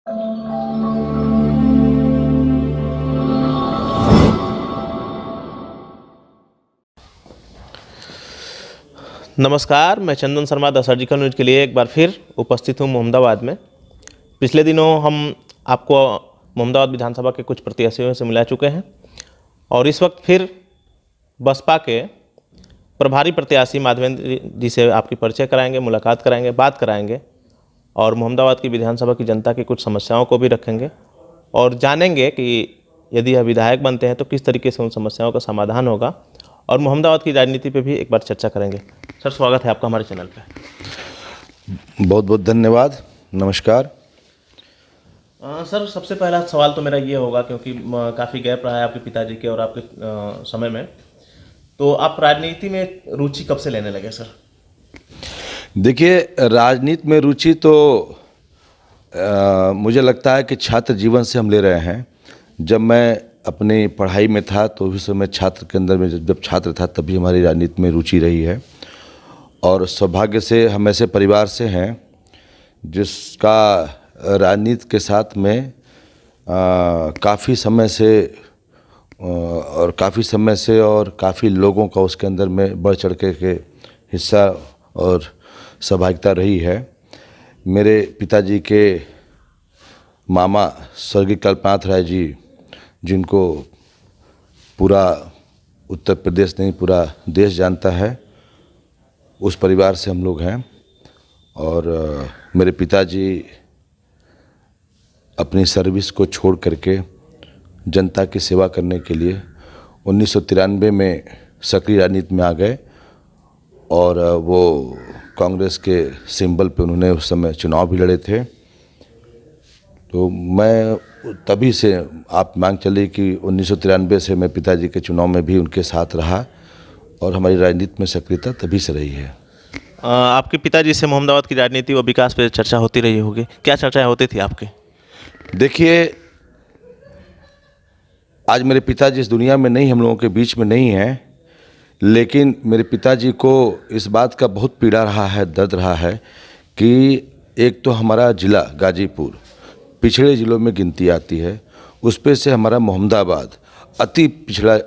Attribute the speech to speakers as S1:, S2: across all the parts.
S1: नमस्कार, मैं चंदन Sharma the surgical news के लिए एक बार फिर उपस्थित हूँ मोहम्मदाबाद में। पिछले दिनों हम आपको मोहम्मदाबाद विधानसभा के कुछ प्रत्याशियों से मिला चुके हैं और इस वक्त फिर बसपा के प्रभारी प्रत्याशी माधवेंद्र जी से आपकी परिचय कराएंगे, मुलाकात कराएंगे, बात कराएंगे और मोहम्मदाबाद की विधानसभा की जनता की कुछ समस्याओं को भी रखेंगे और जानेंगे कि यदि यह विधायक बनते हैं तो किस तरीके से उन समस्याओं का समाधान होगा और मोहम्मदाबाद की राजनीति पे भी एक बार चर्चा करेंगे। सर, स्वागत है आपका हमारे चैनल पे।
S2: बहुत बहुत धन्यवाद। नमस्कार।
S1: सर, सबसे पहला सवाल तो मेरा ये होगा, क्योंकि काफ़ी गैप रहा है आपके पिताजी के और आपके समय में, तो आप राजनीति में रुचि कब से लेने लगे सर?
S2: देखिए, राजनीति में रुचि तो मुझे लगता है कि छात्र जीवन से हम ले रहे हैं। जब मैं अपनी पढ़ाई में था तो उस समय छात्र के अंदर में जब छात्र था तभी हमारी राजनीति में रुचि रही है और सौभाग्य से हम ऐसे परिवार से हैं जिसका राजनीति के साथ में काफ़ी समय से और काफ़ी लोगों का उसके अंदर में बढ़ चढ़ के हिस्सा और सहभागिता रही है। मेरे पिताजी के मामा स्वर्गीय कल्पनाथ राय जी, जिनको पूरा उत्तर प्रदेश नहीं पूरा देश जानता है, उस परिवार से हम लोग हैं। और मेरे पिताजी अपनी सर्विस को छोड़ करके जनता की सेवा करने के लिए 1993 में सक्रिय राजनीति में आ गए और वो कांग्रेस के सिंबल पे उन्होंने उस समय चुनाव भी लड़े थे। तो मैं तभी से आप मान चलिए कि 1993 से मैं पिताजी के चुनाव में भी उनके साथ रहा और हमारी राजनीति में सक्रियता तभी से रही है।
S1: आपके पिताजी से मोहम्मदाबाद की राजनीति व विकास पे चर्चा होती रही होगी, क्या चर्चाएं होती थी आपकी?
S2: देखिए, आज मेरे पिताजी इस दुनिया में नहीं, हम लोगों के बीच में नहीं हैं, लेकिन मेरे पिताजी को इस बात का बहुत पीड़ा रहा है, दर्द रहा है कि एक तो हमारा ज़िला गाजीपुर पिछड़े ज़िलों में गिनती आती है, उस पे से हमारा मोहम्मदाबाद अति पिछड़ा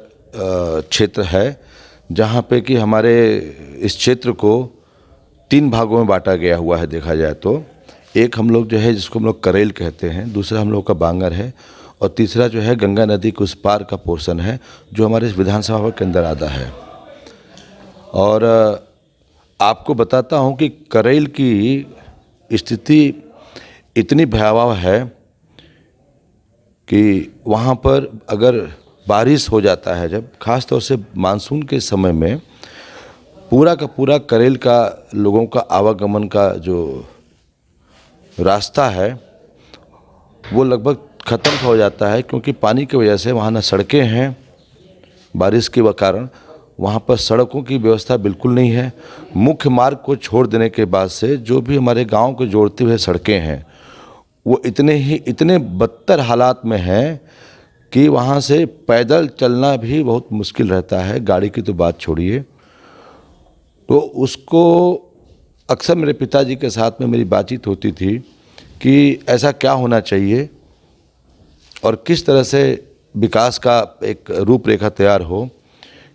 S2: क्षेत्र है, जहाँ पे कि हमारे इस क्षेत्र को 3 भागों में बांटा गया हुआ है। देखा जाए तो एक हम लोग जो है जिसको हम लोग करेल कहते हैं, दूसरा हम लोग का बांगर है और तीसरा जो है गंगा नदी के उस पार का पोर्शन है जो हमारे इस विधानसभा के अंदर आता है। और आपको बताता हूँ कि करेल की स्थिति इतनी भयावह है कि वहाँ पर अगर बारिश हो जाता है, जब ख़ास तौर से मानसून के समय में पूरा का पूरा करेल का लोगों का आवागमन का जो रास्ता है वो लगभग ख़त्म हो जाता है, क्योंकि पानी की वजह से वहाँ ना सड़कें हैं, बारिश के कारण वहाँ पर सड़कों की व्यवस्था बिल्कुल नहीं है। मुख्य मार्ग को छोड़ देने के बाद से जो भी हमारे गांव को जोड़ते हुए सड़कें हैं वो इतने बदतर हालात में हैं कि वहाँ से पैदल चलना भी बहुत मुश्किल रहता है, गाड़ी की तो बात छोड़िए। तो उसको अक्सर मेरे पिताजी के साथ में मेरी बातचीत होती थी कि ऐसा क्या होना चाहिए और किस तरह से विकास का एक रूपरेखा तैयार हो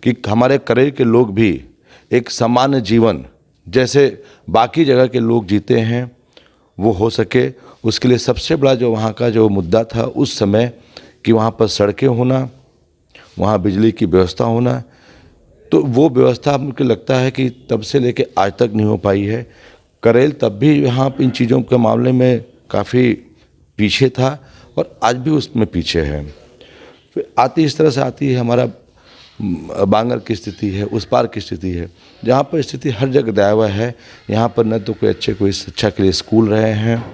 S2: कि हमारे करेल के लोग भी एक सामान्य जीवन जैसे बाकी जगह के लोग जीते हैं वो हो सके। उसके लिए सबसे बड़ा जो वहाँ का जो मुद्दा था उस समय कि वहाँ पर सड़कें होना, वहाँ बिजली की व्यवस्था होना, तो वो व्यवस्था मुझे लगता है कि तब से लेके आज तक नहीं हो पाई है। करेल तब भी यहाँ इन चीज़ों के मामले में काफ़ी पीछे था और आज भी उसमें पीछे है। फिर इस तरह से आती है हमारा बांगर की स्थिति है, उस पार की स्थिति है, जहाँ पर स्थिति हर जगह दयावह है। यहाँ पर न तो कोई शिक्षा के लिए स्कूल रहे हैं,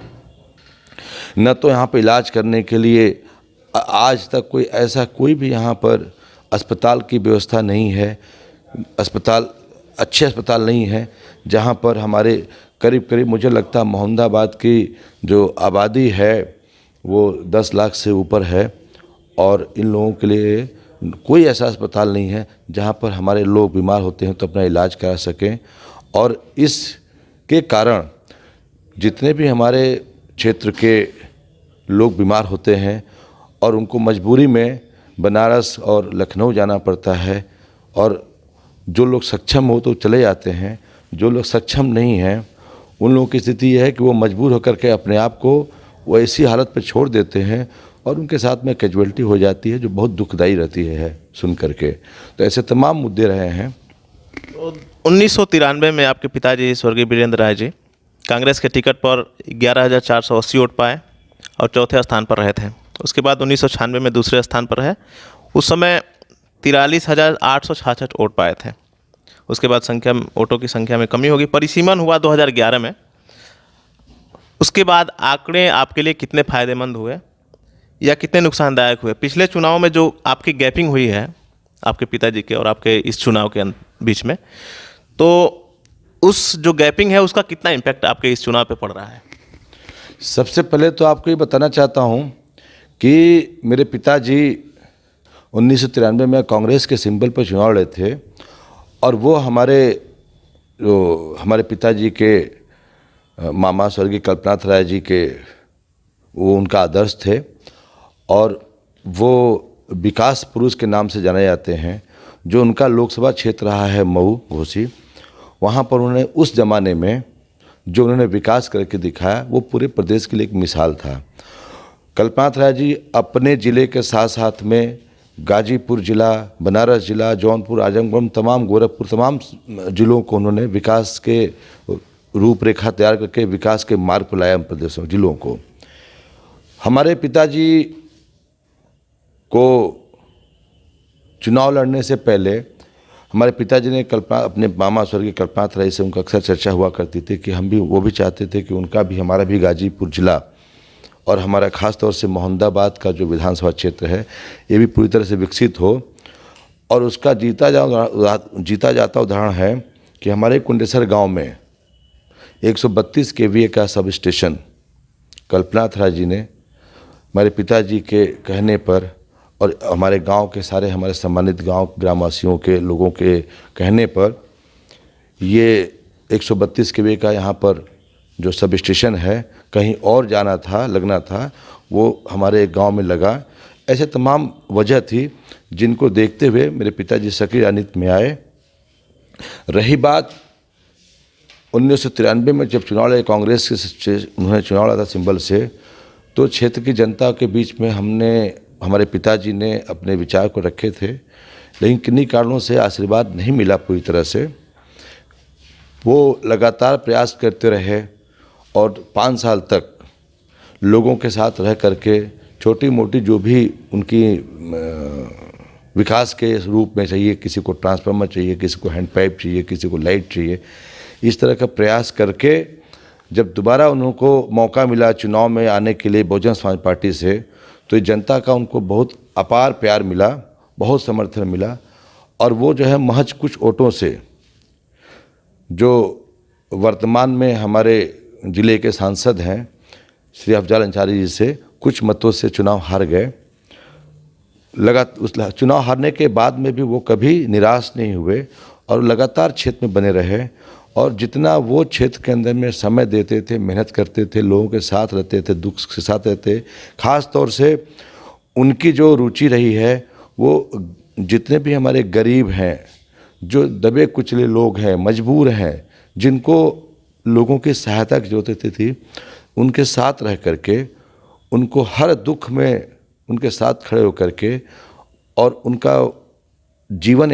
S2: न तो यहाँ पर इलाज करने के लिए आज तक कोई भी यहाँ पर अस्पताल की व्यवस्था नहीं है। अच्छे अस्पताल नहीं है, जहाँ पर हमारे करीब करीब मुझे लगता है मोहम्मदाबाद की जो आबादी है वो 10 लाख से ऊपर है और इन लोगों के लिए कोई ऐसा अस्पताल नहीं है जहाँ पर हमारे लोग बीमार होते हैं तो अपना इलाज करा सकें। और इसके कारण जितने भी हमारे क्षेत्र के लोग बीमार होते हैं और उनको मजबूरी में बनारस और लखनऊ जाना पड़ता है, और जो लोग सक्षम हो तो चले जाते हैं, जो लोग सक्षम नहीं हैं उन लोगों की स्थिति यह है कि वो मजबूर होकर के अपने आप को वो ऐसी हालत पर छोड़ देते हैं और उनके साथ में कैजुअलिटी हो जाती है, जो बहुत दुखदाई रहती है सुन करके। तो ऐसे तमाम मुद्दे रहे हैं।
S1: तो 1993 में आपके पिताजी स्वर्गीय वीरेंद्र राय जी कांग्रेस के टिकट पर 11,480 वोट पाए और चौथे स्थान पर रहे थे। उसके बाद 1996 में दूसरे स्थान पर रहे, उस समय 43,866 वोट पाए थे। उसके बाद वोटों की संख्या में कमी होगी, परिसीमन हुआ 2011 में। उसके बाद आंकड़े आपके लिए कितने फ़ायदेमंद हुए या कितने नुकसानदायक हुए? पिछले चुनाव में जो आपकी गैपिंग हुई है आपके पिताजी के और आपके इस चुनाव के बीच में, तो उस जो गैपिंग है उसका कितना इम्पैक्ट आपके इस चुनाव पे पड़ रहा है?
S2: सबसे पहले तो आपको ये बताना चाहता हूँ कि मेरे पिताजी 1993 में कांग्रेस के सिंबल पर चुनाव लड़े थे, और वो हमारे पिताजी के मामा स्वर्गीय कल्पनाथ राय जी के वो उनका आदर्श थे, और वो विकास पुरुष के नाम से जाने जाते हैं। जो उनका लोकसभा क्षेत्र रहा है मऊ घोसी, वहाँ पर उन्होंने उस ज़माने में जो उन्होंने विकास करके दिखाया वो पूरे प्रदेश के लिए एक मिसाल था। कल्पनाथ राय जी अपने ज़िले के साथ साथ में गाजीपुर ज़िला, बनारस ज़िला, जौनपुर, आजमगढ़, तमाम गोरखपुर, तमाम ज़िलों को उन्होंने विकास के रूपरेखा तैयार करके विकास के मार्ग पर लाया प्रदेशों ज़िलों को। हमारे पिताजी को चुनाव लड़ने से पहले हमारे पिताजी ने अपने मामा स्वर्गीय कल्पनाथ राय से उनका अक्सर चर्चा हुआ करती थी कि वो भी चाहते थे कि हमारा भी गाजीपुर ज़िला और हमारा ख़ास तौर से मोहम्मदाबाद का जो विधानसभा क्षेत्र है ये भी पूरी तरह से विकसित हो। और उसका जीता जाता उदाहरण है कि हमारे कुंडेसर गांव में 132 केवीए का सब स्टेशन कल्पनाथ राय जी ने हमारे पिताजी के कहने पर और हमारे गांव के सारे हमारे सम्मानित ग्रामवासियों के लोगों के कहने पर ये 132 केवीए का यहाँ पर जो सब स्टेशन है कहीं और लगना था, वो हमारे गांव में लगा। ऐसे तमाम वजह थी जिनको देखते हुए मेरे पिताजी सक्रिय राजनीति में आए। रही बात 1993 में जब चुनाव लड़े कांग्रेस से, उन्होंने चुनाव लड़ा था सिंबल से, तो क्षेत्र की जनता के बीच में हमारे पिताजी ने अपने विचार को रखे थे, लेकिन किन्हीं कारणों से आशीर्वाद नहीं मिला पूरी तरह से। वो लगातार प्रयास करते रहे और 5 साल तक लोगों के साथ रह करके छोटी मोटी जो भी उनकी विकास के रूप में चाहिए, किसी को ट्रांसफार्मर चाहिए, किसी को हैंड पाइप चाहिए, किसी को लाइट चाहिए, इस तरह का प्रयास करके जब दोबारा उनको मौका मिला चुनाव में आने के लिए बहुजन समाज पार्टी से, तो जनता का उनको बहुत अपार प्यार मिला, बहुत समर्थन मिला। और वो जो है महज कुछ वोटों से, जो वर्तमान में हमारे ज़िले के सांसद हैं श्री अफजल अंसारी जी से कुछ मतों से चुनाव हार गए। उस चुनाव हारने के बाद में भी वो कभी निराश नहीं हुए और लगातार क्षेत्र में बने रहे, और जितना वो क्षेत्र के अंदर में समय देते थे, मेहनत करते थे, लोगों के साथ रहते थे, दुख के साथ रहते। ख़ास तौर से उनकी जो रुचि रही है वो जितने भी हमारे गरीब हैं, जो दबे कुचले लोग हैं, मजबूर हैं, जिनको लोगों की सहायता की जरूरत होती थी, उनके साथ रह करके, उनको हर दुख में उनके साथ खड़े होकर के और उनका जीवन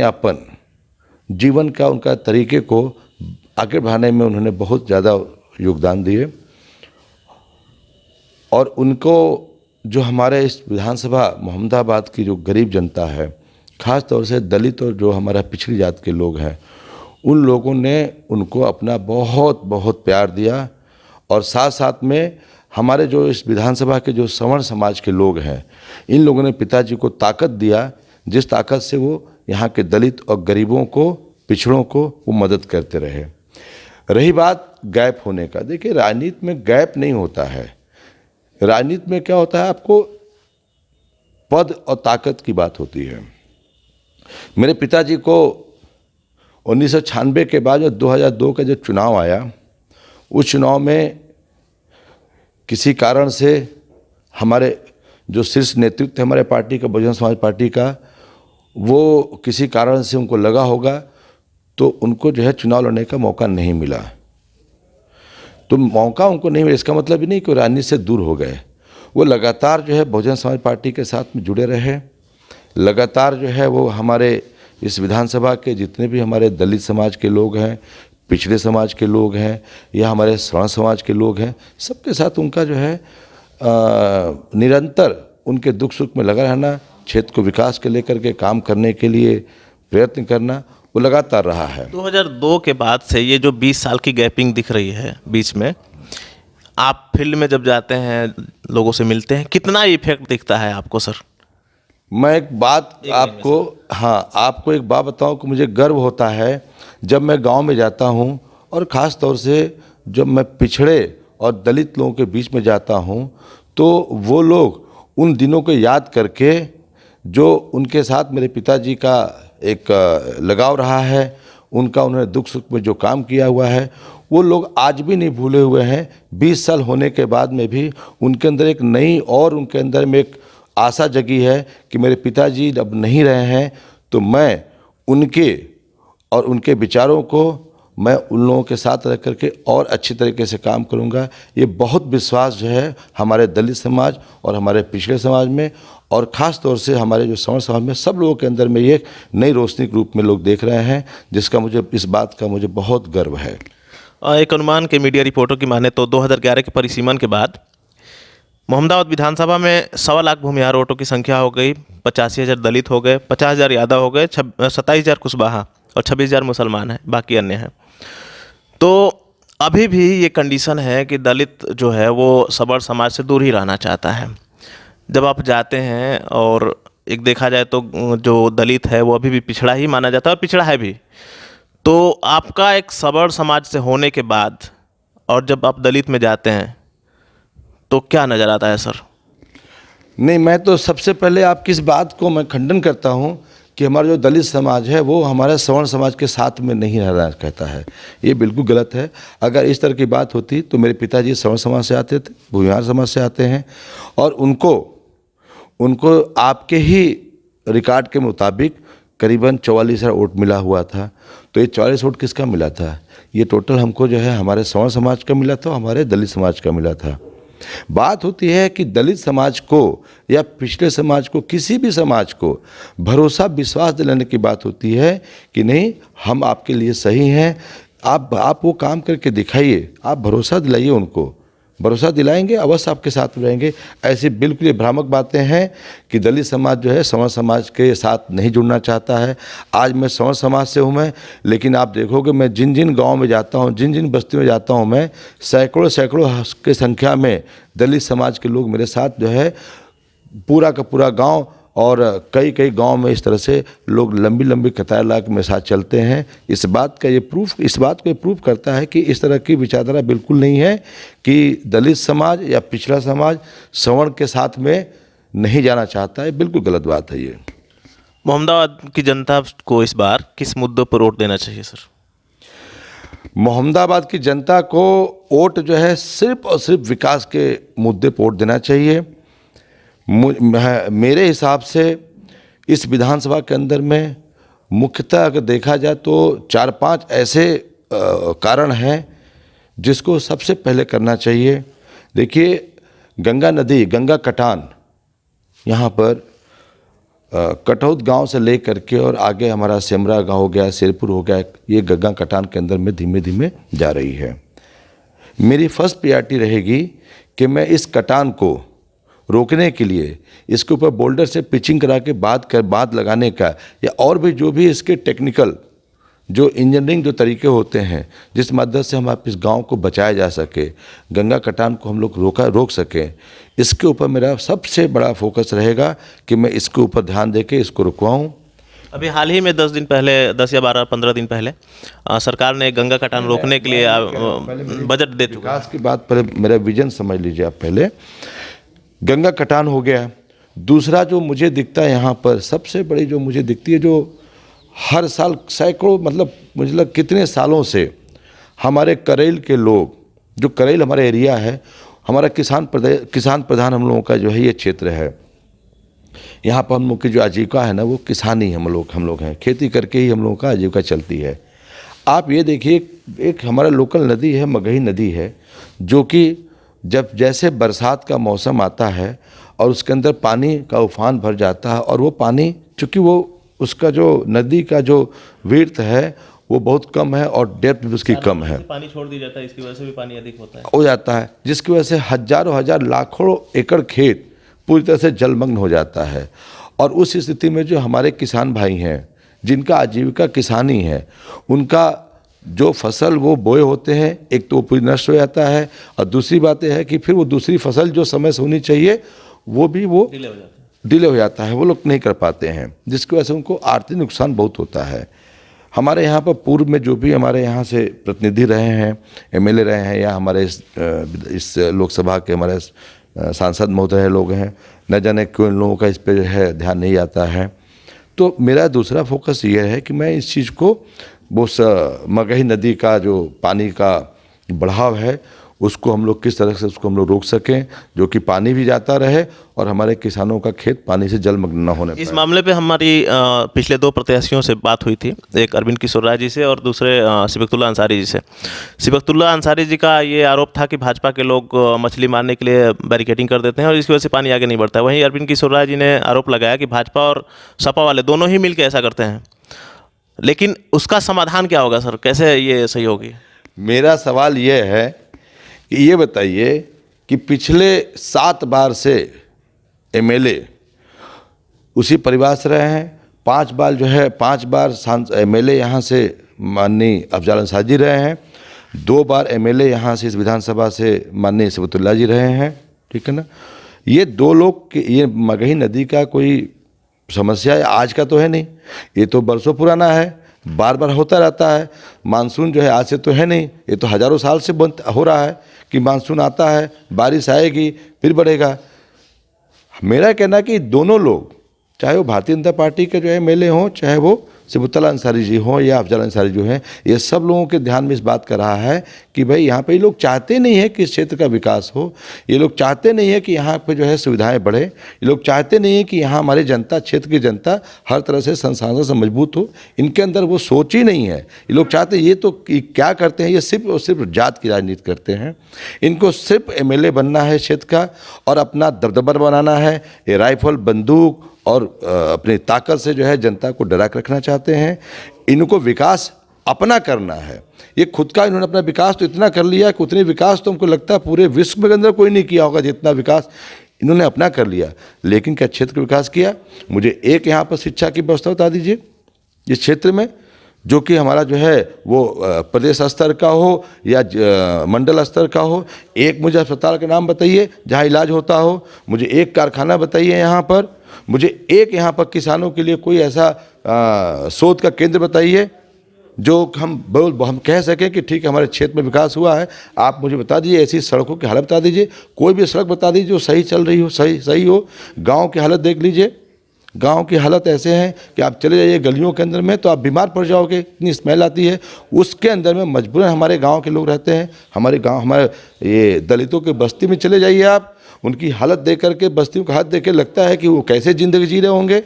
S2: का उनका तरीके को आगे बढ़ाने में उन्होंने बहुत ज़्यादा योगदान दिए। और उनको जो हमारे इस विधानसभा मोहम्मदाबाद की जो गरीब जनता है, ख़ास तौर से दलित और जो हमारा पिछड़ी जात के लोग हैं, उन लोगों ने उनको अपना बहुत बहुत प्यार दिया। और साथ साथ में हमारे जो इस विधानसभा के जो सवर्ण समाज के लोग हैं, इन लोगों ने पिताजी को ताकत दिया, जिस ताकत से वो यहाँ के दलित और गरीबों को, पिछड़ों को वो मदद करते रहे। रही बात गैप होने का, देखिए राजनीति में गैप नहीं होता है। राजनीति में क्या होता है, आपको पद और ताकत की बात होती है। मेरे पिताजी को 1996 के बाद जो 2002 का जो चुनाव आया, उस चुनाव में किसी कारण से हमारे जो शीर्ष नेतृत्व है हमारे पार्टी का, बहुजन समाज पार्टी का, वो किसी कारण से उनको लगा होगा तो उनको जो है चुनाव लड़ने का मौका नहीं मिला। तो मौका उनको नहीं मिला इसका मतलब भी नहीं कि वो राजनीति से दूर हो गए। वो लगातार जो है बहुजन समाज पार्टी के साथ में जुड़े रहे, लगातार जो है वो हमारे इस विधानसभा के जितने भी हमारे दलित समाज के लोग हैं, पिछड़े समाज के लोग हैं या हमारे सवर्ण समाज के लोग हैं, सबके साथ उनका जो है निरंतर उनके दुख सुख में लगा रहना, क्षेत्र को विकास के लेकर के काम करने के लिए प्रयत्न करना, वो लगातार रहा है।
S1: 2002 के बाद से ये जो 20 साल की गैपिंग दिख रही है बीच में, आप फील्ड में जब जाते हैं, लोगों से मिलते हैं, कितना इफेक्ट दिखता है आपको सर?
S2: मैं एक बात आपको एक बात बताऊं कि मुझे गर्व होता है जब मैं गांव में जाता हूं और ख़ास तौर से जब मैं पिछड़े और दलित लोगों के बीच में जाता हूं तो वो लोग उन दिनों को याद करके जो उनके साथ मेरे पिताजी का एक लगाव रहा है, उनका उन्होंने दुख सुख में जो काम किया हुआ है, वो लोग आज भी नहीं भूले हुए हैं। 20 साल होने के बाद में भी उनके अंदर एक नई और उनके अंदर में एक आशा जगी है कि मेरे पिताजी अब नहीं रहे हैं तो मैं उनके और उनके विचारों को मैं उन लोगों के साथ रह करके और अच्छी तरीके से काम करूंगा। ये बहुत विश्वास जो है हमारे दलित समाज और हमारे पिछड़े समाज में और ख़ास तौर से हमारे जो सवर्ण समाज में सब लोगों के अंदर में ये नई रोशनी के रूप में लोग देख रहे हैं, जिसका मुझे इस बात का मुझे बहुत गर्व है।
S1: एक अनुमान के मीडिया रिपोर्टों की माने तो 2011 के परिसीमन के बाद मोहम्मदाबाद विधानसभा में 1.25 लाख भूमिहार वोटों की संख्या हो गई, 85,000 दलित हो गए, 50,000 यादव हो गए, 27,000 कुशवाहा और 26,000 मुसलमान हैं, बाकी अन्य हैं। तो अभी भी ये कंडीशन है कि दलित जो है वो सवर्ण समाज से दूर ही रहना चाहता है। जब आप जाते हैं और एक देखा जाए तो जो दलित है वो अभी भी पिछड़ा ही माना जाता है और पिछड़ा है भी। तो आपका एक सवर्ण समाज से होने के बाद और जब आप दलित में जाते हैं तो क्या नज़र आता है सर?
S2: नहीं, मैं तो सबसे पहले आपकी इस बात को मैं खंडन करता हूं कि हमारा जो दलित समाज है वो हमारे सवर्ण समाज के साथ में नहीं रहना कहता है। ये बिल्कुल गलत है। अगर इस तरह की बात होती तो मेरे पिताजी सवर्ण समाज से आते थे, भूमिहार समाज से आते हैं और उनको आपके ही रिकॉर्ड के मुताबिक करीबन 44,000 वोट मिला हुआ था। तो ये 44 वोट किसका मिला था? ये टोटल हमको जो है हमारे सवर्ण समाज का मिला था, हमारे दलित समाज का मिला था। बात होती है कि दलित समाज को या पिछड़े समाज को, किसी भी समाज को भरोसा विश्वास दिलाने की बात होती है कि नहीं हम आपके लिए सही हैं, आप वो काम करके दिखाइए, आप भरोसा दिलाइए उनको, भरोसा दिलाएंगे अवश्य आपके साथ रहेंगे। ऐसी बिल्कुल भ्रामक बातें हैं कि दलित समाज जो है सवर्ण समाज के साथ नहीं जुड़ना चाहता है। आज मैं सवर्ण समाज से हूँ मैं, लेकिन आप देखोगे मैं जिन जिन गाँव में जाता हूँ, जिन जिन बस्तियों में जाता हूँ, मैं सैकड़ों की संख्या में दलित समाज के लोग मेरे साथ जो है पूरा का पूरा गाँव और कई गांव में इस तरह से लोग लंबी लंबी कतार ला के मेरे साथ चलते हैं। इस बात को ये प्रूफ करता है कि इस तरह की विचारधारा बिल्कुल नहीं है कि दलित समाज या पिछड़ा समाज सवर्ण के साथ में नहीं जाना चाहता है। बिल्कुल गलत बात है ये।
S1: मोहम्मदाबाद की जनता को इस बार किस मुद्दों पर वोट देना चाहिए सर?
S2: मोहम्मदाबाद की जनता को वोट जो है सिर्फ और सिर्फ विकास के मुद्दे पर वोट देना चाहिए। मेरे हिसाब से इस विधानसभा के अंदर में मुख्यतः अगर देखा जाए तो 4-5 ऐसे कारण हैं जिसको सबसे पहले करना चाहिए। देखिए, गंगा नदी, गंगा कटान, यहाँ पर कटौत गांव से ले करके और आगे हमारा सेमरा गांव हो गया, शेरपुर हो गया, ये गंगा कटान के अंदर में धीमे धीमे जा रही है। मेरी फर्स्ट प्रायोरिटी रहेगी कि मैं इस कटान को रोकने के लिए इसके ऊपर बोल्डर से पिचिंग करा के बांध लगाने का या और भी जो भी इसके टेक्निकल जो इंजीनियरिंग जो तरीके होते हैं जिस मदद से हम आप इस गांव को बचाया जा सके, गंगा कटान को हम लोग रोक सकें, इसके ऊपर मेरा सबसे बड़ा फोकस रहेगा कि मैं इसके ऊपर ध्यान देके इसको रुकवाऊँ।
S1: अभी हाल ही में 10 दिन पहले, 10 या 15 दिन पहले सरकार ने गंगा कटान रोकने के लिए बजट दे चुका है।
S2: विकास की बात पहले मेरा विजन समझ लीजिए आप। पहले गंगा कटान हो गया। दूसरा जो मुझे दिखता है यहाँ पर सबसे बड़ी जो मुझे दिखती है, जो हर साल सैकड़ों मतलब मुझे कितने सालों से हमारे करेल के लोग, जो करेल हमारा एरिया है, हमारा किसान प्रधान हम लोगों का जो है ये क्षेत्र है। यहाँ पर हम लोग की जो आजीविका है ना वो किसानी हम लोग हैं, खेती करके ही हम लोगों का आजीविका चलती है। आप ये देखिए, एक हमारा लोकल नदी है, मगही नदी है, जो कि जब जैसे बरसात का मौसम आता है और उसके अंदर पानी का उफान भर जाता है, और वो पानी चूँकि वो उसका जो नदी का जो विड्थ है वो बहुत कम है और डेप्थ भी उसकी कम है,
S1: पानी छोड़ दिया जाता है, इसकी वजह से भी पानी अधिक होता है,
S2: हो जाता है, जिसकी वजह से हजारों हजार लाखों एकड़ खेत पूरी तरह से जलमग्न हो जाता है। और उस स्थिति में जो हमारे किसान भाई हैं जिनका आजीविका किसानी है, उनका जो फसल वो बोए होते हैं, एक तो वो पूरी नष्ट हो जाता है, और दूसरी बात यह है कि फिर वो दूसरी फसल जो समय से होनी चाहिए वो भी वो डिले हो जाता है, वो लोग नहीं कर पाते हैं, जिसकी वजह से उनको आर्थिक नुकसान बहुत होता है। हमारे यहाँ पर पूर्व में जो भी हमारे यहाँ से प्रतिनिधि रहे हैं, एमएलए रहे हैं, या हमारे इस लोकसभा के हमारे सांसद महोदय लोग हैं, न जाने क्यों इन लोगों का इस पे जो है ध्यान नहीं आता है। तो मेरा दूसरा फोकस ये है कि मैं इस चीज़ को वो मगही नदी का जो पानी का बढ़ाव है उसको हम लोग किस तरह से उसको हम लोग रोक सकें, जो कि पानी भी जाता रहे और हमारे किसानों का खेत पानी से जलमग्न न होने पाए।
S1: इस मामले पे हमारी पिछले 2 प्रत्याशियों से बात हुई थी, एक अरविंद किशोर राय जी से और दूसरे सिबकतुल्ला अंसारी जी से। सिबकतुल्ला अंसारी जी का ये आरोप था कि भाजपा के लोग मछली मारने के लिए बैरिकेडिंग कर देते हैं और इसकी वजह से पानी आगे नहीं बढ़ता है। वहीं अरविंद किशोर राय जी ने आरोप लगाया कि भाजपा और सपा वाले दोनों ही मिलकर ऐसा करते हैं। लेकिन उसका समाधान क्या होगा सर, कैसे ये सही होगी?
S2: मेरा सवाल ये है कि ये बताइए कि पिछले 7 बार से एमएलए उसी परिवार से रहे हैं, 5 बार जो है 5 बार एमएलए यहाँ से माननीय अफजल अंसारी जी रहे हैं, 2 बार एमएलए यहाँ से इस विधानसभा से माननीय सिबकतुल्ला जी रहे हैं, ठीक है ना। ये 2 लोग के ये मगही नदी का कोई समस्या आज का तो है नहीं, ये तो बरसों पुराना है, बार बार होता रहता है। मानसून जो है आज से तो है नहीं, ये तो हजारों साल से हो रहा है कि मानसून आता है, बारिश आएगी, फिर बढ़ेगा। मेरा कहना कि दोनों लोग, चाहे वो भारतीय जनता पार्टी के जो है एमएलए हों, चाहे वो सिबकतुल्ला अंसारी जी हों या अफजल अंसारी जो हैं, ये सब लोगों के ध्यान में इस बात का रहा है कि भाई यहाँ पे ये लोग चाहते नहीं है कि इस क्षेत्र का विकास हो, ये लोग चाहते नहीं है कि यहाँ पे जो है सुविधाएं बढ़े, ये लोग चाहते नहीं है कि यहाँ हमारे जनता, क्षेत्र की जनता हर तरह से संसाधन से मजबूत हो। इनके अंदर वो सोच ही नहीं है। ये लोग चाहते, ये तो क्या करते हैं, ये सिर्फ और सिर्फ जात की राजनीति करते हैं। इनको सिर्फ एमएलए बनना है क्षेत्र का और अपना दबदबा बनाना है, ये राइफल बंदूक और अपनी ताकत से जो है जनता को डरा के रखना चाहते हैं। इनको विकास अपना करना है, ये खुद का इन्होंने अपना विकास तो इतना कर लिया कि उतने विकास तो हमको लगता है पूरे विश्व के अंदर कोई नहीं किया होगा जितना विकास इन्होंने अपना कर लिया। लेकिन क्या क्षेत्र का विकास किया? मुझे एक यहाँ पर शिक्षा की व्यवस्था बता दीजिए इस क्षेत्र में, जो कि हमारा जो है वो प्रदेश स्तर का हो या मंडल स्तर का हो। एक मुझे अस्पताल का नाम बताइए जहाँ इलाज होता हो, मुझे एक कारखाना बताइए यहाँ पर, मुझे एक यहाँ पर किसानों के लिए कोई ऐसा शोध का केंद्र बताइए जो हम कह सकें कि ठीक है हमारे क्षेत्र में विकास हुआ है। आप मुझे बता दीजिए ऐसी सड़कों की हालत बता दीजिए, कोई भी सड़क बता दीजिए जो सही चल रही हो, सही हो। गांव की हालत देख लीजिए, गांव की हालत ऐसे हैं कि आप चले जाइए गलियों के अंदर में तो आप बीमार पड़ जाओगे, इतनी स्मेल आती है। उसके अंदर में मजबूरन हमारे गांव के लोग रहते हैं। हमारे ये दलितों के बस्ती में चले जाइए आप, उनकी हालत देख करके, बस्तियों का हालत देख के लगता है कि वो कैसे ज़िंदगी जी रहे होंगे।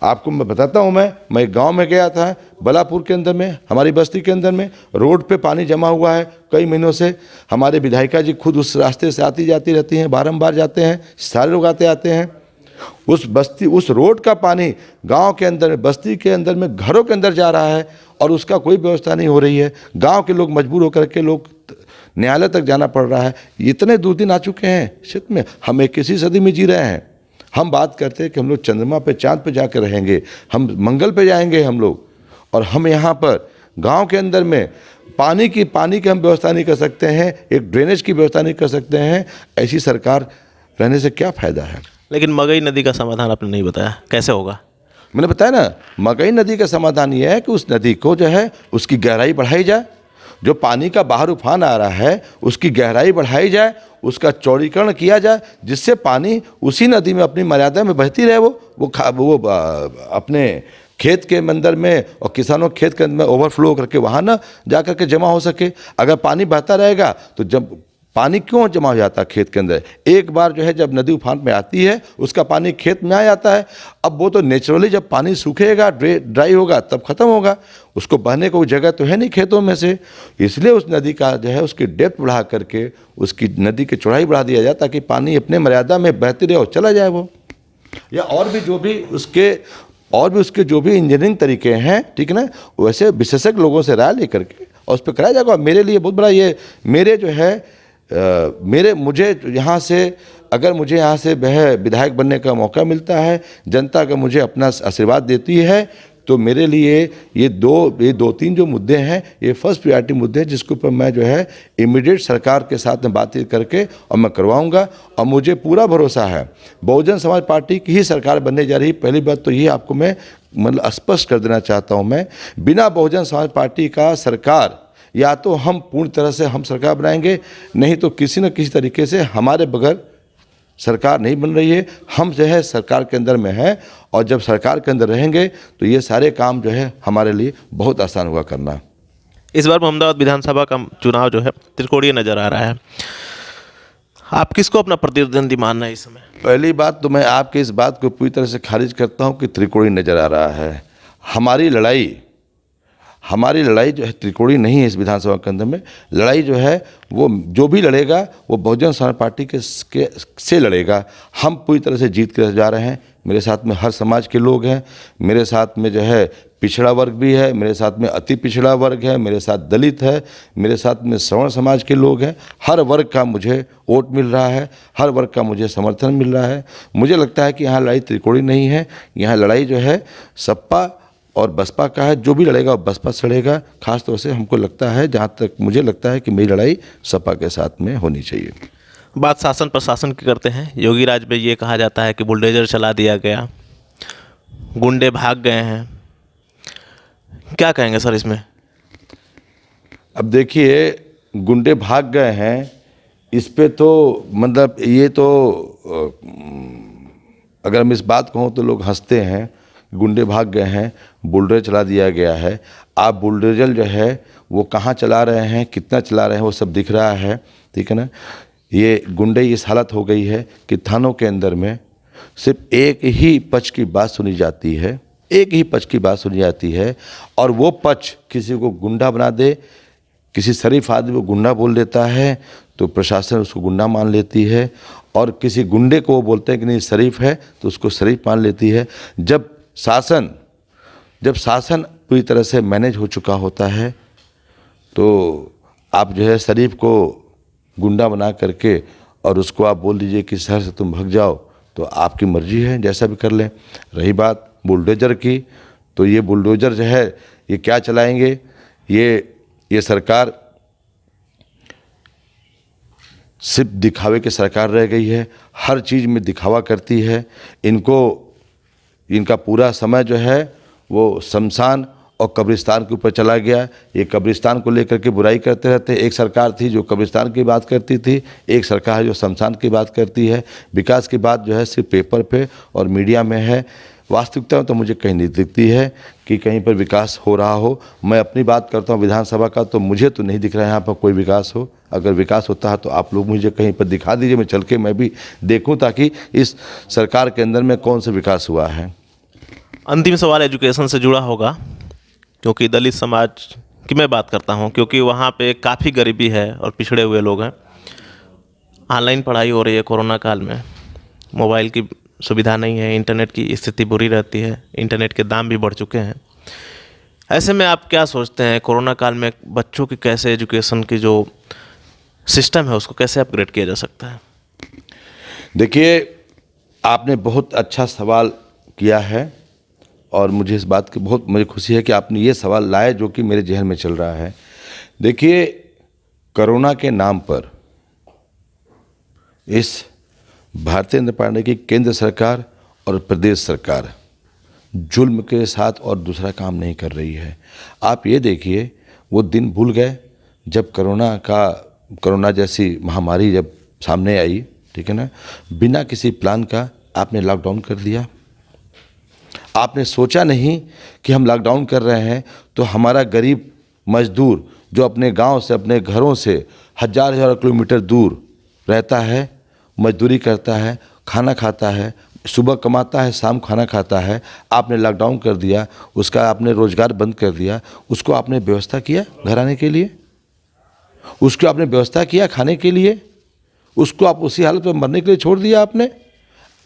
S2: आपको मैं बताता हूँ, मैं एक गांव में गया था बलापुर के अंदर में, हमारी बस्ती के अंदर में रोड पे पानी जमा हुआ है कई महीनों से। हमारे विधायिका जी खुद उस रास्ते से आती जाती रहती हैं, बारंबार जाते हैं, सारे लोग आते हैं। उस रोड का पानी गांव के अंदर में, बस्ती के अंदर में, घरों के अंदर जा रहा है और उसका कोई व्यवस्था नहीं हो रही है। गांव के लोग मजबूर होकर के लोग न्यायालय तक जाना पड़ रहा है। इतने दुर्दिन आ चुके हैं क्षेत्र में। हम 21वीं सदी में जी रहे हैं। हम बात करते हैं कि हम लोग चंद्रमा पे, चांद पे जाकर रहेंगे, हम मंगल पे जाएंगे हम लोग, और हम यहाँ पर गांव के अंदर में पानी की हम व्यवस्था नहीं कर सकते हैं, एक ड्रेनेज की व्यवस्था नहीं कर सकते हैं। ऐसी सरकार रहने से क्या फ़ायदा है?
S1: लेकिन मगही नदी का समाधान आपने नहीं बताया, कैसे होगा?
S2: मैंने बताया ना, मगही नदी का समाधान ये है कि उस नदी को जो है उसकी गहराई बढ़ाई जाए, जो पानी का बाहर उफान आ रहा है उसकी गहराई बढ़ाई जाए, उसका चौड़ीकरण किया जाए, जिससे पानी उसी नदी में अपनी मर्यादा में बहती रहे। वो अपने खेत के अंदर में और किसानों के खेत के अंदर में ओवरफ्लो करके वहाँ ना जा कर के जमा हो सके। अगर पानी बहता रहेगा तो जब पानी क्यों जमा हो जाता है खेत के अंदर? एक बार जो है जब नदी उफान में आती है उसका पानी खेत में आ जाता है। अब वो तो नेचुरली जब पानी सूखेगा, ड्राई होगा, तब खत्म होगा, उसको बहने को जगह तो है नहीं खेतों में से। इसलिए उस नदी का जो है उसकी डेप्थ बढ़ा करके उसकी नदी की चौड़ाई बढ़ा दिया जाए ताकि पानी अपने मर्यादा में बहती रहे और चला जाए वो। या और भी उसके जो भी इंजीनियरिंग तरीके हैं, ठीक है ना, वैसे विशेषज्ञ लोगों से राय लेकर के और उस पर कराया जाएगा। मेरे लिए बहुत बड़ा ये मुझे यहाँ से, अगर मुझे यहाँ से वह विधायक बनने का मौका मिलता है, जनता अगर मुझे अपना आशीर्वाद देती है, तो मेरे लिए ये दो तीन जो मुद्दे हैं ये फर्स्ट प्रायोरिटी मुद्दे हैं जिसके ऊपर मैं जो है इमीडिएट सरकार के साथ में बातचीत करके और मैं करवाऊंगा। और मुझे पूरा भरोसा है बहुजन समाज पार्टी की ही सरकार बनने जा रही है। पहली बात तो ये आपको मैं मतलब स्पष्ट कर देना चाहता हूँ, मैं बिना बहुजन समाज पार्टी का सरकार, या तो हम पूर्ण तरह से हम सरकार बनाएंगे, नहीं तो किसी न किसी तरीके से हमारे बगैर सरकार नहीं बन रही है। हम जो है सरकार के अंदर में हैं और जब सरकार के अंदर रहेंगे तो ये सारे काम जो है हमारे लिए बहुत आसान हुआ करना।
S1: इस बार मोहम्मदाबाद विधानसभा का चुनाव जो है त्रिकोणीय नज़र आ रहा है, आप किसको अपना प्रतिद्वंदी मानना है इस समय?
S2: पहली बात तो मैं आपकी इस बात को पूरी तरह से खारिज करता हूँ कि त्रिकोणीय नज़र आ रहा है। हमारी लड़ाई जो है त्रिकोणीय नहीं है। इस विधानसभा के अंदर में लड़ाई जो है वो जो भी लड़ेगा वो बहुजन समाज पार्टी से लड़ेगा। हम पूरी तरह से जीत कर जा रहे हैं। मेरे साथ में हर समाज के लोग हैं, मेरे साथ में जो है पिछड़ा वर्ग भी है, मेरे साथ में अति पिछड़ा वर्ग है, मेरे साथ दलित है, मेरे साथ में सवर्ण समाज के लोग हैं। हर वर्ग का मुझे वोट मिल रहा है, हर वर्ग का मुझे समर्थन मिल रहा है। मुझे लगता है कि यहाँ लड़ाई त्रिकोणीय नहीं है, यहाँ लड़ाई जो है सपा और बसपा का है। जो भी लड़ेगा वो बसपा से लड़ेगा। खास तौर से हमको लगता है, जहाँ तक मुझे लगता है कि मेरी लड़ाई सपा के साथ में होनी चाहिए।
S1: बात शासन प्रशासन की करते हैं। योगी राज में ये कहा जाता है कि बुलडोजर चला दिया गया, गुंडे भाग गए हैं, क्या कहेंगे सर इसमें?
S2: अब देखिए, गुंडे भाग गए हैं इस पे तो मतलब ये तो अगर हम इस बात कहूँ तो लोग हंसते हैं। गुंडे भाग गए हैं, बुलडोजर चला दिया गया है। आप बुलडोजर जो है वो कहाँ चला रहे हैं, कितना चला रहे हैं, वो सब दिख रहा है, ठीक है ना। ये गुंडे इस हालत हो गई है कि थानों के अंदर में सिर्फ एक ही पक्ष की बात सुनी जाती है, एक ही पक्ष की बात सुनी जाती है और वो पक्ष किसी को गुंडा बना दे, किसी शरीफ आदमी को गुंडा बोल देता है तो प्रशासन उसको गुंडा मान लेती है, और किसी गुंडे को वो बोलते हैं कि नहीं शरीफ है तो उसको शरीफ मान लेती है। जब शासन पूरी तरह से मैनेज हो चुका होता है तो आप जो है शरीफ को गुंडा बना करके और उसको आप बोल दीजिए कि शहर से तुम भाग जाओ, तो आपकी मर्जी है, जैसा भी कर लें। रही बात बुलडोजर की, तो ये बुलडोजर जो है ये क्या चलाएंगे, ये सरकार सिर्फ दिखावे की सरकार रह गई है। हर चीज़ में दिखावा करती है। इनका पूरा समय जो है वो शमशान और कब्रिस्तान के ऊपर चला गया। ये कब्रिस्तान को लेकर के बुराई करते रहते हैं। एक सरकार थी जो कब्रिस्तान की बात करती थी, एक सरकार है जो शमशान की बात करती है। विकास की बात जो है सिर्फ पेपर पे और मीडिया में है, वास्तविकता में तो मुझे कहीं नहीं दिखती है कि कहीं पर विकास हो रहा हो। मैं अपनी बात करता हूँ विधानसभा का, तो मुझे तो नहीं दिख रहा है यहाँ पर कोई विकास हो। अगर विकास होता है तो आप लोग मुझे कहीं पर दिखा दीजिए, मैं चल के मैं भी देखूँ ताकि इस सरकार के अंदर में कौन सा विकास हुआ है।
S1: अंतिम सवाल एजुकेशन से जुड़ा होगा, क्योंकि दलित समाज की मैं बात करता हूँ, क्योंकि वहाँ पे काफ़ी गरीबी है और पिछड़े हुए लोग हैं। ऑनलाइन पढ़ाई हो रही है कोरोना काल में, मोबाइल की सुविधा नहीं है, इंटरनेट की स्थिति बुरी रहती है, इंटरनेट के दाम भी बढ़ चुके हैं। ऐसे में आप क्या सोचते हैं कोरोना काल में बच्चों की कैसे एजुकेशन की जो सिस्टम है उसको कैसे अपग्रेड किया जा सकता है?
S2: देखिए, आपने बहुत अच्छा सवाल किया है और मुझे इस बात की बहुत मुझे खुशी है कि आपने ये सवाल लाया जो कि मेरे जहन में चल रहा है। देखिए, कोरोना के नाम पर इस भारतीय जनता पार्टी की केंद्र सरकार और प्रदेश सरकार जुल्म के साथ और दूसरा काम नहीं कर रही है। आप ये देखिए, वो दिन भूल गए जब कोरोना जैसी महामारी जब सामने आई, ठीक है ना, बिना किसी प्लान का आपने लॉकडाउन कर दिया। आपने सोचा नहीं कि हम लॉकडाउन कर रहे हैं तो हमारा गरीब मजदूर जो अपने गांव से, अपने घरों से हज़ार हज़ार किलोमीटर दूर रहता है, मजदूरी करता है, खाना खाता है, सुबह कमाता है, शाम खाना खाता है, आपने लॉकडाउन कर दिया, उसका आपने रोज़गार बंद कर दिया, उसको आपने व्यवस्था किया घर आने के लिए, उसको आपने व्यवस्था किया खाने के लिए, उसको आप उसी हालत में मरने के लिए छोड़ दिया आपने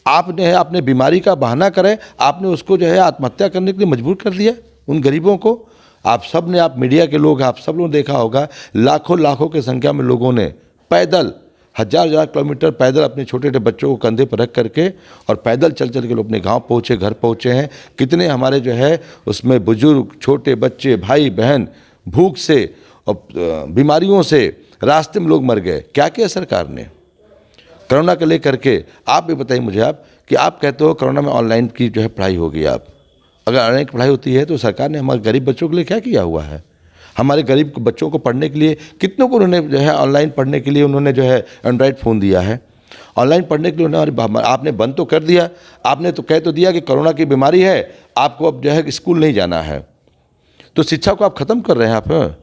S2: अपने बीमारी का बहाना करें, आपने उसको जो है आत्महत्या करने के लिए मजबूर कर दिया उन गरीबों को। आप सब ने, आप मीडिया के लोग, आप सब लोगों ने देखा होगा, लाखों लाखों की संख्या में लोगों ने पैदल हज़ार हज़ार किलोमीटर पैदल अपने छोटे छोटे बच्चों को कंधे पर रख करके और पैदल चल चल के लोग अपने गांव पहुँचे, घर पहुँचे हैं। कितने हमारे जो है उसमें बुजुर्ग, छोटे बच्चे, भाई बहन भूख से और बीमारियों से रास्ते में लोग मर गए। क्या किया सरकार ने कोरोना को लेकर के? आप भी बताइए मुझे, आप कि आप कहते हो कोरोना में ऑनलाइन की जो है पढ़ाई होगी। आप अगर ऑनलाइन की पढ़ाई होती है तो सरकार ने हमारे गरीब बच्चों के लिए क्या किया हुआ है? हमारे गरीब बच्चों को पढ़ने के लिए कितनों को उन्होंने जो है ऑनलाइन पढ़ने के लिए उन्होंने जो है एंड्रॉयड फ़ोन दिया है। ऑनलाइन पढ़ने के लिए उन्होंने, आपने बंद तो कर दिया, आपने तो कह तो दिया कि कोरोना की बीमारी है, आपको अब जो है स्कूल नहीं जाना है, तो शिक्षा को आप ख़त्म कर रहे हैं।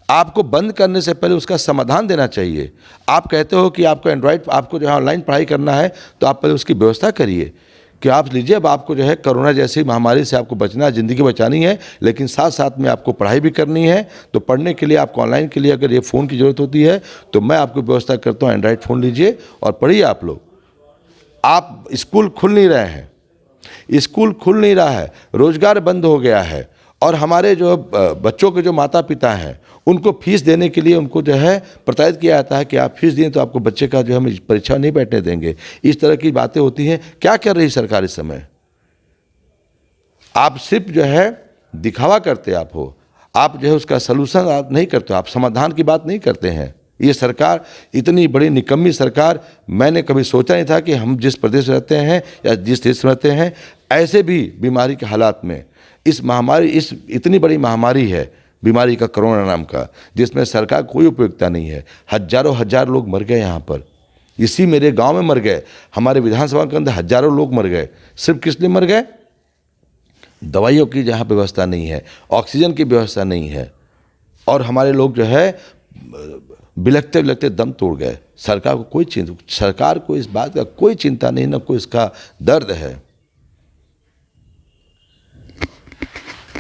S2: आपको बंद करने से पहले उसका समाधान देना चाहिए। आप कहते हो कि आपको एंड्रॉयड, आपको जो है ऑनलाइन पढ़ाई करना है, तो आप पहले उसकी व्यवस्था करिए कि आप लीजिए। अब आपको जो है कोरोना जैसी महामारी से आपको बचना है, ज़िंदगी बचानी है, लेकिन साथ साथ में आपको पढ़ाई भी करनी है। तो पढ़ने के लिए आपको ऑनलाइन के लिए अगर ये फ़ोन की ज़रूरत होती है तो मैं आपको व्यवस्था करता हूँ, एंड्रॉयड फ़ोन लीजिए और पढ़िए आप लोग। आप स्कूल खुल नहीं रहे हैं, स्कूल खुल नहीं रहा है, रोज़गार बंद हो गया है, और हमारे जो बच्चों के जो माता पिता हैं उनको फीस देने के लिए उनको जो है प्रताड़ित किया जाता है कि आप फीस दिए तो आपको बच्चे का जो हम परीक्षा नहीं बैठने देंगे। इस तरह की बातें होती हैं। क्या कर रही सरकार इस समय? आप सिर्फ जो है दिखावा करते आप हो, आप जो है उसका सलूशन आप नहीं करते, आप समाधान की बात नहीं करते हैं। ये सरकार इतनी बड़ी निकम्मी सरकार, मैंने कभी सोचा नहीं था कि हम जिस प्रदेश में रहते हैं या जिस देश में रहते हैं, ऐसे भी बीमारी के हालात में इस महामारी, इस इतनी बड़ी महामारी है बीमारी का, कोरोना नाम का, जिसमें सरकार कोई उपयोगिता नहीं है। हजारों हजार लोग मर गए यहाँ पर, इसी मेरे गांव में मर गए, हमारे विधानसभा के अंदर हजारों लोग मर गए। सिर्फ किस लिए मर गए? दवाइयों की जहाँ व्यवस्था नहीं है, ऑक्सीजन की व्यवस्था नहीं है, और हमारे लोग जो है बिलखते बिलखते दम तोड़ गए। सरकार को कोई चिंता, सरकार को इस बात का कोई चिंता नहीं, न कोई इसका दर्द है।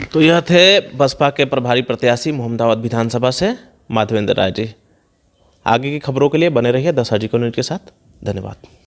S1: तो यह थे बसपा के प्रभारी प्रत्याशी मोहम्मदाबाद विधानसभा से माधवेंद्र राय जी। आगे की खबरों के लिए बने रहिए 10 न्यूज़ के साथ। धन्यवाद।